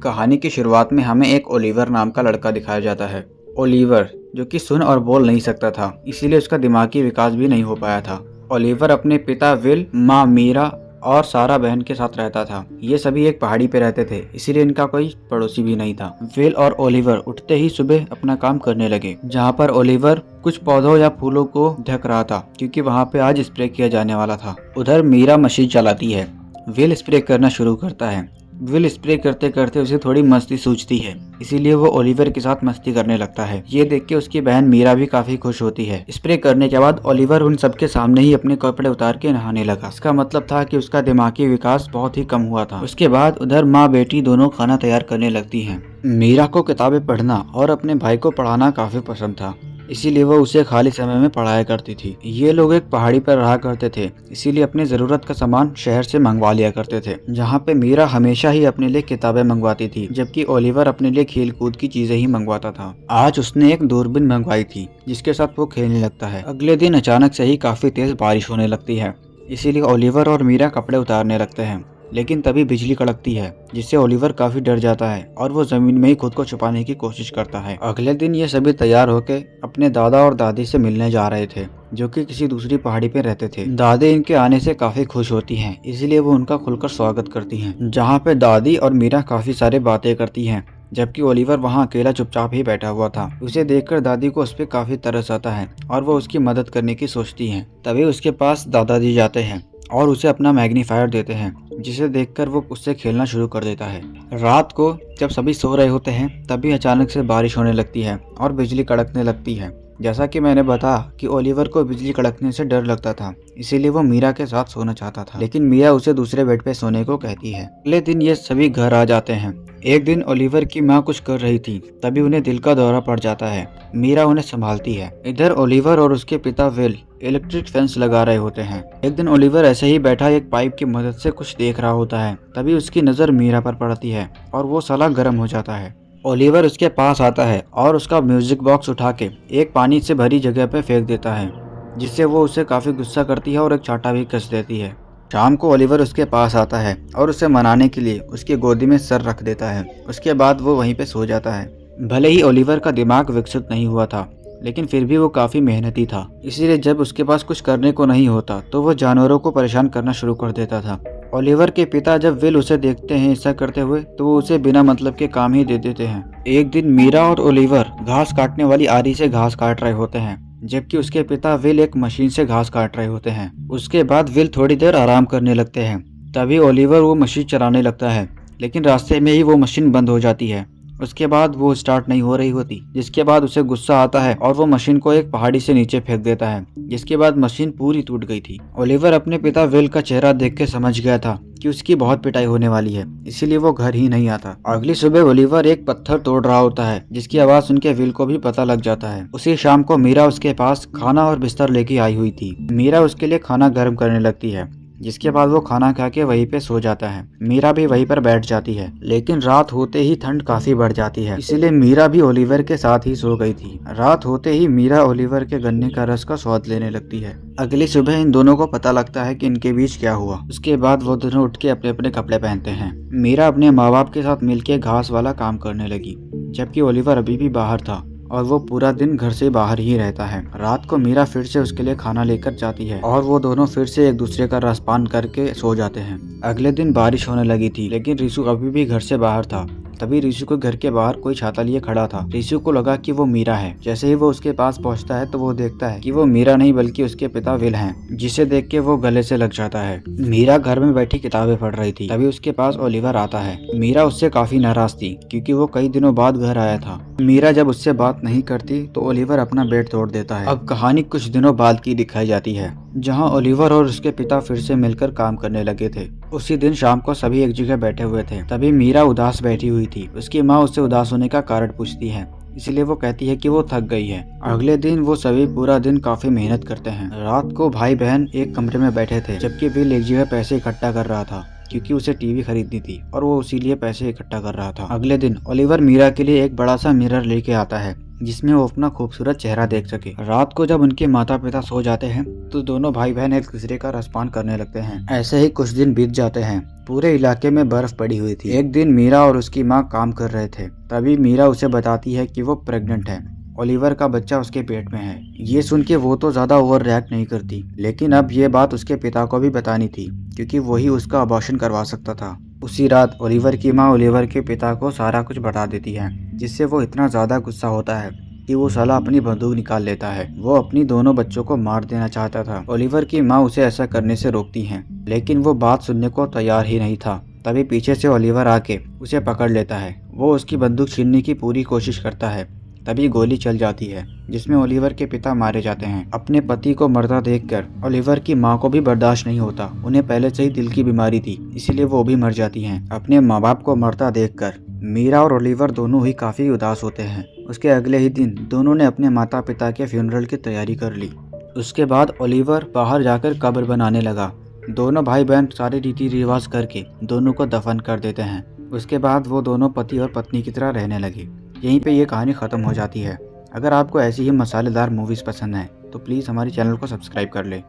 कहानी की शुरुआत में हमें एक ओलिवर नाम का लड़का दिखाया जाता है। ओलिवर जो कि सुन और बोल नहीं सकता था, इसीलिए उसका दिमागी विकास भी नहीं हो पाया था। ओलिवर अपने पिता विल, माँ मीरा और सारा बहन के साथ रहता था। ये सभी एक पहाड़ी पे रहते थे, इसीलिए इनका कोई पड़ोसी भी नहीं था। विल और ओलिवर उठते ही सुबह अपना काम करने लगे, जहाँ पर ओलिवर कुछ पौधों या फूलों को ढक रहा था, क्योंकि वहाँ पे आज स्प्रे किया जाने वाला था। उधर मीरा मशीन चलाती है। विल स्प्रे करना शुरू करता है। विल स्प्रे करते करते उसे थोड़ी मस्ती सूझती है, इसीलिए वो ओलिवर के साथ मस्ती करने लगता है। ये देख के उसकी बहन मीरा भी काफी खुश होती है। स्प्रे करने के बाद ओलिवर उन सबके सामने ही अपने कपड़े उतार के नहाने लगा। इसका मतलब था कि उसका दिमागी विकास बहुत ही कम हुआ था। उसके बाद उधर माँ बेटी दोनों खाना तैयार करने लगती हैं। मीरा को किताबें पढ़ना और अपने भाई को पढ़ाना काफी पसंद था, इसीलिए वो उसे खाली समय में पढ़ाया करती थी। ये लोग एक पहाड़ी पर रहा करते थे, इसीलिए अपनी जरूरत का सामान शहर से मंगवा लिया करते थे, जहाँ पे मीरा हमेशा ही अपने लिए किताबें मंगवाती थी, जबकि ओलिवर अपने लिए खेल कूद की चीजें ही मंगवाता था। आज उसने एक दूरबीन मंगवाई थी, जिसके साथ वो खेलने लगता है। अगले दिन अचानक से ही काफी तेज बारिश होने लगती है, इसीलिए ओलिवर और मीरा कपड़े उतारने लगते हैं। लेकिन तभी बिजली कड़कती है, जिससे ओलिवर काफी डर जाता है और वो जमीन में ही खुद को छुपाने की कोशिश करता है। अगले दिन ये सभी तैयार होकर अपने दादा और दादी से मिलने जा रहे थे, जो कि किसी दूसरी पहाड़ी पे रहते थे। दादी इनके आने से काफी खुश होती हैं, इसलिए वो उनका खुलकर स्वागत करती हैं, जहाँ पे दादी और मीरा काफी सारी बातें करती हैं, जबकि ओलिवर वहाँ अकेला चुपचाप ही बैठा हुआ था। उसे देखकर दादी को उस पर काफी तरस आता है और वो उसकी मदद करने की सोचती हैं। तभी उसके पास दादाजी जाते हैं और उसे अपना मैग्नीफायर देते हैं, जिसे देखकर वो उससे खेलना शुरू कर देता है। रात को जब सभी सो रहे होते हैं, तभी अचानक से बारिश होने लगती है और बिजली कड़कने लगती है। जैसा कि मैंने बताया कि ओलिवर को बिजली कड़कने से डर लगता था, इसीलिए वो मीरा के साथ सोना चाहता था, लेकिन मीरा उसे दूसरे बेड पे सोने को कहती है। अगले दिन ये सभी घर आ जाते हैं। एक दिन ओलिवर की माँ कुछ कर रही थी, तभी उन्हें दिल का दौरा पड़ जाता है। मीरा उन्हें संभालती है। इधर ओलिवर और उसके पिता विल इलेक्ट्रिक फेंस लगा रहे होते हैं। एक दिन ओलिवर ऐसे ही बैठा एक पाइप की मदद से कुछ देख रहा होता है, तभी उसकी नजर मीरा पर पड़ती है और वो साला गर्म हो जाता है। ओलिवर उसके पास आता है और उसका म्यूजिक बॉक्स उठा के एक पानी से भरी जगह पे फेंक देता है, जिससे वो उसे काफी गुस्सा करती है और एक चांटा भी कस देती है। शाम को ओलिवर उसके पास आता है और उसे मनाने के लिए उसकी गोदी में सर रख देता है। उसके बाद वो वहीं पे सो जाता है। भले ही ओलिवर का दिमाग विकसित नहीं हुआ था, लेकिन फिर भी वो काफी मेहनती था, इसीलिए जब उसके पास कुछ करने को नहीं होता तो वो जानवरों को परेशान करना शुरू कर देता था। ओलिवर के पिता जब विल उसे देखते हैं ऐसा करते हुए, तो वो उसे बिना मतलब के काम ही दे देते हैं। एक दिन मीरा और ओलिवर घास काटने वाली आरी से घास काट रहे होते हैं, जबकि उसके पिता विल एक मशीन से घास काट रहे होते हैं। उसके बाद विल थोड़ी देर आराम करने लगते हैं, तभी ओलिवर वो मशीन चलाने लगता है, लेकिन रास्ते में ही वो मशीन बंद हो जाती है। उसके बाद वो स्टार्ट नहीं हो रही होती, जिसके बाद उसे गुस्सा आता है और वो मशीन को एक पहाड़ी से नीचे फेंक देता है, जिसके बाद मशीन पूरी टूट गई थी। ओलिवर अपने पिता विल का चेहरा देख के समझ गया था कि उसकी बहुत पिटाई होने वाली है, इसीलिए वो घर ही नहीं आता। अगली सुबह ओलिवर एक पत्थर तोड़ रहा होता है, जिसकी आवाज सुन के विल को भी पता लग जाता है। उसी शाम को मीरा उसके पास खाना और बिस्तर लेके आई हुई थी। मीरा उसके लिए खाना गर्म करने लगती है, जिसके बाद वो खाना खा के वहीं पे सो जाता है। मीरा भी वहीं पर बैठ जाती है, लेकिन रात होते ही ठंड काफी बढ़ जाती है, इसीलिए मीरा भी ओलिवर के साथ ही सो गई थी। रात होते ही मीरा ओलिवर के गन्ने का रस का स्वाद लेने लगती है। अगली सुबह इन दोनों को पता लगता है कि इनके बीच क्या हुआ। उसके बाद वो दोनों उठ के अपने अपने कपड़े पहनते हैं। मीरा अपने माँ बाप के साथ मिलकर घास वाला काम करने लगी, जबकि ओलिवर अभी भी बाहर था और वो पूरा दिन घर से बाहर ही रहता है। रात को मीरा फिर से उसके लिए खाना लेकर जाती है और वो दोनों फिर से एक दूसरे का रसपान करके सो जाते हैं। अगले दिन बारिश होने लगी थी, लेकिन रिशु अभी भी घर से बाहर था। तभी रिशु के घर के बाहर कोई छाता लिए खड़ा था। रिशु को लगा कि वो मीरा है। जैसे ही वो उसके पास पहुंचता है तो वो देखता है कि वो मीरा नहीं बल्कि उसके पिता विल हैं, जिसे देख के वो गले से लग जाता है। मीरा घर में बैठी किताबें पढ़ रही थी, तभी उसके पास ओलिवर आता है। मीरा उससे काफी नाराज थी, क्योंकि वो कई दिनों बाद घर आया था। मीरा जब उससे बात नहीं करती तो ओलिवर अपना बेड तोड़ देता है। अब कहानी कुछ दिनों बाद की दिखाई जाती है, जहाँ ओलिवर और उसके पिता फिर से मिलकर काम करने लगे थे। उसी दिन शाम को सभी एक जगह बैठे हुए थे, तभी मीरा उदास बैठी हुई थी। उसकी माँ उससे उदास होने का कारण पूछती है, इसलिए वो कहती है कि वो थक गई है। अगले दिन वो सभी पूरा दिन काफी मेहनत करते हैं। रात को भाई बहन एक कमरे में बैठे थे, जबकि विल एक जगह पैसे इकट्ठा कर रहा था, क्योंकि उसे टीवी खरीदनी थी और वो इसीलिए पैसे इकट्ठा कर रहा था। अगले दिन ओलिवर मीरा के लिए एक बड़ा सा मिरर लेके आता है, जिसमें वो अपना खूबसूरत चेहरा देख सके। रात को जब उनके माता पिता सो जाते हैं तो दोनों भाई बहन एक दूसरे का रसपान करने लगते हैं। ऐसे ही कुछ दिन बीत जाते हैं। पूरे इलाके में बर्फ पड़ी हुई थी। एक दिन मीरा और उसकी माँ काम कर रहे थे। तभी मीरा उसे बताती है कि वो प्रेग्नेंट है। ओलिवर का बच्चा उसके पेट में है। ये सुन के वो तो ज्यादा ओवर रिएक्ट नहीं करती, लेकिन अब ये बात उसके पिता को भी बतानी थी, क्योंकि वही उसका अबॉर्शन करवा सकता था। उसी रात ओलिवर की माँ ओलिवर के पिता को सारा कुछ बता देती है, जिससे वो इतना ज्यादा गुस्सा होता है कि वो साला अपनी बंदूक निकाल लेता है। वो अपनी दोनों बच्चों को मार देना चाहता था। ओलिवर की माँ उसे ऐसा करने से रोकती है, लेकिन वो बात सुनने को तैयार ही नहीं था। तभी पीछे से ओलिवर आके उसे पकड़ लेता है। वो उसकी बंदूक छीनने की पूरी कोशिश करता है। तभी गोली चल जाती है, जिसमें ओलिवर के पिता मारे जाते हैं। अपने पति को मरता देखकर ओलिवर की माँ को भी बर्दाश्त नहीं होता। उन्हें पहले से ही दिल की बीमारी थी, इसीलिए वो भी मर जाती हैं। अपने माँ बाप को मरता देखकर मीरा और ओलिवर दोनों ही काफी उदास होते हैं। उसके अगले ही दिन दोनों ने अपने माता पिता के फ्यूनरल की तैयारी कर ली। उसके बाद ओलिवर बाहर जाकर कब्र बनाने लगा। दोनों भाई बहन सारे रीति रिवाज करके दोनों को दफन कर देते हैं। उसके बाद वो दोनों पति और पत्नी की तरह रहने लगे। यहीं पे ये कहानी ख़त्म हो जाती है। अगर आपको ऐसी ही मसालेदार मूवीज़ पसंद हैं तो प्लीज़ हमारे चैनल को सब्सक्राइब कर लें।